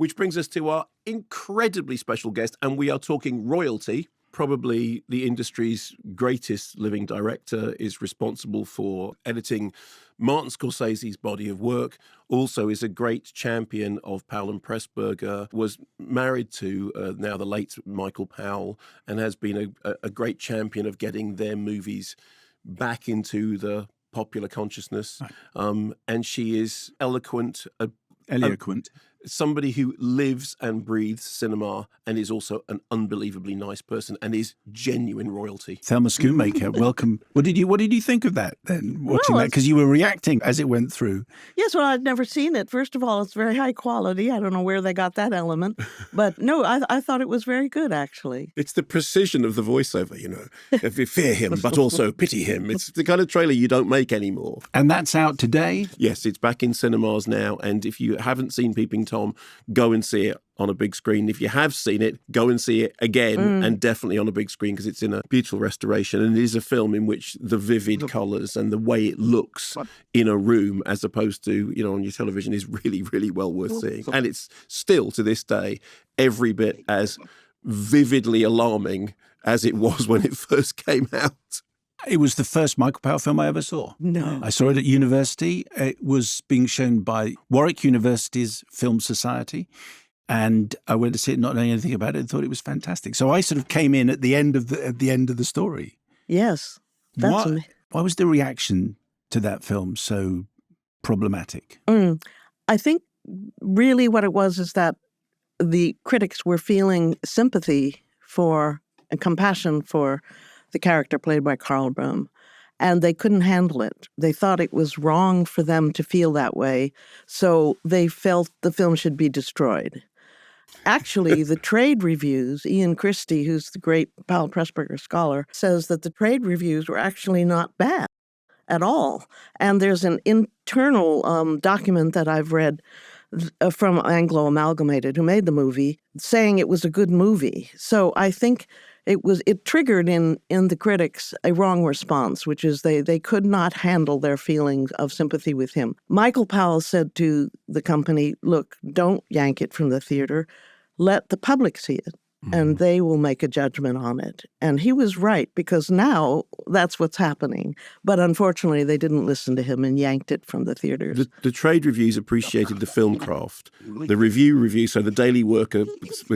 Which brings us to our incredibly special guest, and we are talking royalty. Probably the industry's greatest living director, is responsible for editing Martin Scorsese's body of work, also is a great champion of Powell and Pressburger, was married to now the late Michael Powell, and has been a great champion of getting their movies back into the popular consciousness. Right. And she is eloquent. Somebody who lives and breathes cinema and is also an unbelievably nice person and is genuine royalty. Thelma Shoonmaker, welcome. What did you think of that then, watching that? Because you were reacting as it went through. Yes, well, I'd never seen it. First of all, it's very high quality. I don't know where they got that element. But no, I thought it was very good, actually. It's the precision of the voiceover, If you fear him, but also pity him. It's the kind of trailer you don't make anymore. And that's out today? Yes, it's back in cinemas now. And if you haven't seen Peeping Tom, go and see it on a big screen. If you have seen it, go and see it again, and definitely on a big screen, because it's in a beautiful restoration. And it is a film in which the vivid colours and the way it looks in a room as opposed to, on your television is really, really well worth seeing. And it's still, to this day, every bit as vividly alarming as it was when it first came out. It was the first Michael Powell film I ever saw. No. I saw it at university. It was being shown by Warwick University's Film Society. And I went to see it not knowing anything about it and thought it was fantastic. So I sort of came in at the end of the story. Yes. Why was the reaction to that film so problematic? I think really what it was is that the critics were feeling sympathy for and compassion for the character played by Karl Böhm, and they couldn't handle it. They thought it was wrong for them to feel that way, so they felt the film should be destroyed. Actually, the trade reviews, Ian Christie, who's the great Powell Pressburger scholar, says that the trade reviews were actually not bad at all. And there's an internal document that I've read from Anglo Amalgamated, who made the movie, saying it was a good movie. So I think it triggered in the critics a wrong response, which is they could not handle their feelings of sympathy with him. Michael Powell said to the company, look, don't yank it from the theater. Let the public see it, and they will make a judgment on it. And he was right, because now that's what's happening. But unfortunately, they didn't listen to him and yanked it from the theaters. The trade reviews appreciated the film craft. The review, so the Daily Worker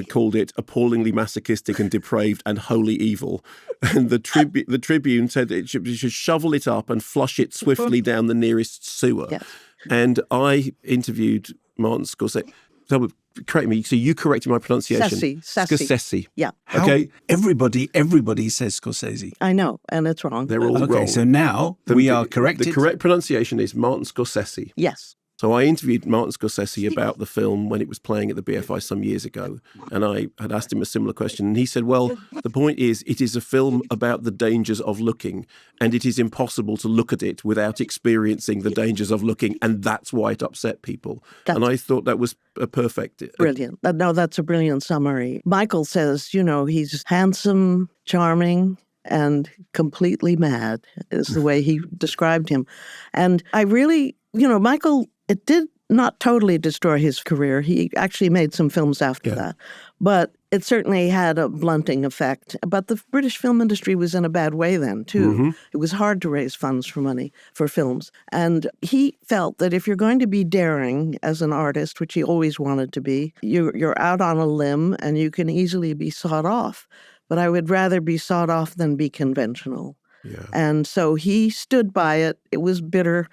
called it appallingly masochistic and depraved and wholly evil. And the Tribune said it should shovel it up and flush it swiftly down the nearest sewer. Yes. And I interviewed Martin Scorsese. So, correct me. So you corrected my pronunciation. Scorsese. Yeah. Okay. Everybody says Scorsese. I know, and it's wrong. They're all wrong. Okay, so now we are corrected. The correct pronunciation is Martin Scorsese. Yes. So I interviewed Martin Scorsese about the film when it was playing at the BFI some years ago, and I had asked him a similar question, and he said, well, the point is it is a film about the dangers of looking, and it is impossible to look at it without experiencing the dangers of looking, and that's why it upset people. And I thought that was a perfect... Brilliant. No, that's a brilliant summary. Michael says, he's handsome, charming, and completely mad is the way he described him. And I really, Michael... It did not totally destroy his career. He actually made some films after that. But it certainly had a blunting effect. But the British film industry was in a bad way then, too. Mm-hmm. It was hard to raise funds for films. And he felt that if you're going to be daring as an artist, which he always wanted to be, you're out on a limb and you can easily be sawed off. But I would rather be sawed off than be conventional. Yeah. And so he stood by it. It was bitter.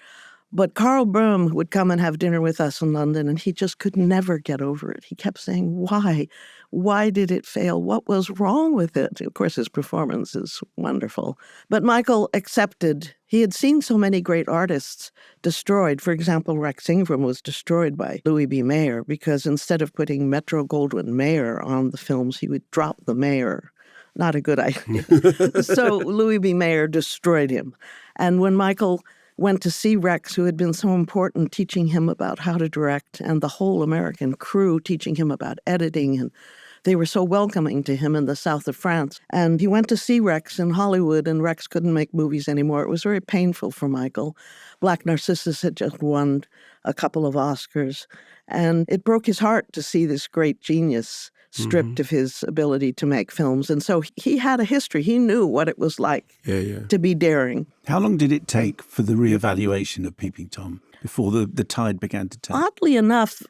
But Karl Böhm would come and have dinner with us in London, and he just could never get over it. He kept saying, why? Why did it fail? What was wrong with it? Of course, his performance is wonderful. But Michael accepted. He had seen so many great artists destroyed. For example, Rex Ingram was destroyed by Louis B. Mayer because instead of putting Metro-Goldwyn-Mayer on the films, he would drop the Mayer. Not a good idea. So Louis B. Mayer destroyed him. And when Michael went to see Rex, who had been so important, teaching him about how to direct, and the whole American crew teaching him about editing. And they were so welcoming to him in the south of France. And he went to see Rex in Hollywood, and Rex couldn't make movies anymore. It was very painful for Michael. Black Narcissus had just won a couple of Oscars. And it broke his heart to see this great genius stripped of his ability to make films. And so he had a history. He knew what it was like to be daring. How long did it take for the reevaluation of Peeping Tom before the tide began to turn? Oddly enough,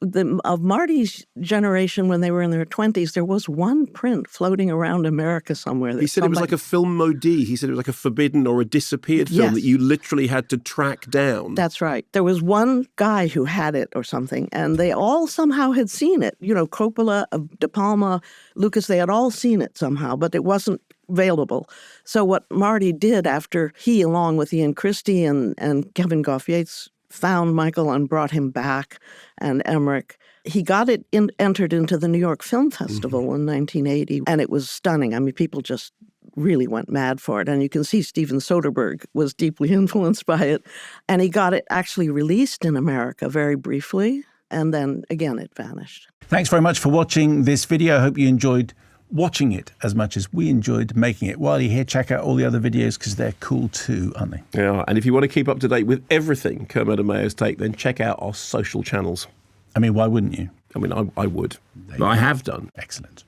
of Marty's generation, when they were in their 20s, there was one print floating around America somewhere. He said it was like a film maudit. He said it was like a forbidden or a disappeared film that you literally had to track down. That's right. There was one guy who had it or something, and they all somehow had seen it. You know, Coppola, De Palma, Lucas, they had all seen it somehow, but it wasn't available. So what Marty did after he, along with Ian Christie and Kevin Goff Yates, found Michael and brought him back, and Emmerich, he got it entered into the New York Film Festival in 1980, and it was stunning. I mean, people just really went mad for it. And you can see Steven Soderbergh was deeply influenced by it. And he got it actually released in America very briefly, and then again it vanished. Thanks very much for watching this video. I hope you enjoyed watching it as much as we enjoyed making it. While you're here, check out all the other videos because they're cool too, aren't they? Yeah, and if you want to keep up to date with everything Kermode and Mayo's Take, then check out our social channels. I mean, why wouldn't you? I mean, I would. I have done. Excellent.